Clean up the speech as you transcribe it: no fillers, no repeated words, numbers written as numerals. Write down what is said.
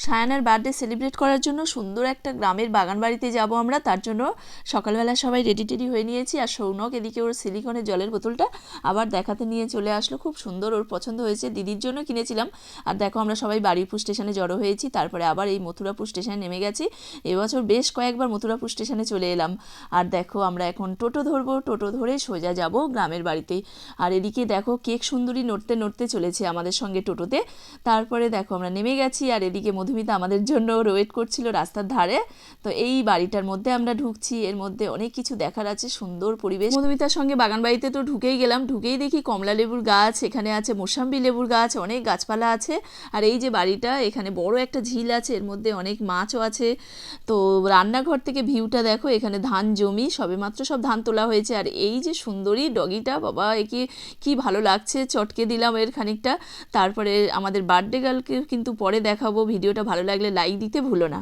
সায়ানের birthday celebrate করার জন্য সুন্দর একটা গ্রামের বাগান বাড়িতে যাব আমরা। তার জন্য সকালবেলা সবাই রেডি টেডি হয়ে নিয়েছি। আর সৌনক এদিকে ওর সিলিকনের জলের বোতলটা আবার দেখাতে নিয়ে চলে আসলো। খুব সুন্দর, ওর পছন্দ হয়েছে, দিদির জন্য কিনেছিলাম। আর দেখো আমরা সবাই বারুইপুর স্টেশনে জড়ো হয়েছি, তারপরে আবার এই মথুরাপুর স্টেশনে নেমে গেছি। এবছর বেশ কয়েকবার মথুরাপুর স্টেশনে চলে এলাম। আর দেখো আমরা এখন টোটো ধরবো, টোটো ধরে সোজা যাব গ্রামের বাড়িতেই। আর এদিকে দেখো কেক সুন্দরী নড়তে নড়তে চলেছে আমাদের সঙ্গে টোটোতে। তারপরে দেখো আমরা নেমে গেছি। আর এদিকে মধুমিতা আমাদের জন্য ওয়েট করছিল রাস্তার ধারে। তো এই বাড়িটার মধ্যে আমরা ঢুকছি, এর মধ্যে অনেক কিছু দেখার আছে, সুন্দর পরিবেশ। মধুমিতার সঙ্গে বাগান বাড়িতে তো ঢুকেই গেলাম, ঢুকেই দেখি কমলা লেবুর গাছ, এখানে আছে মোসাম্বি লেবুর গাছ, অনেক গাছপালা আছে। আর এই যে বাড়িটা, এখানে বড় একটা ঝিল আছে, এর মধ্যে অনেক মাছও আছে। তো রান্নাঘর থেকে ভিউটা দেখো, এখানে ধান জমি, সবেমাত্র সব ধান তোলা হয়েছে। আর এই যে সুন্দরী ডগিটা, বাবা একে কি ভালো লাগছে, চটকে দিলাম এর খানিকটা। তারপরে আমাদের বার্থডে গার্লকে কিন্তু পরে দেখাবো। ভিডিওটা ভালো লাগলে লাইক দিতে ভুলো না।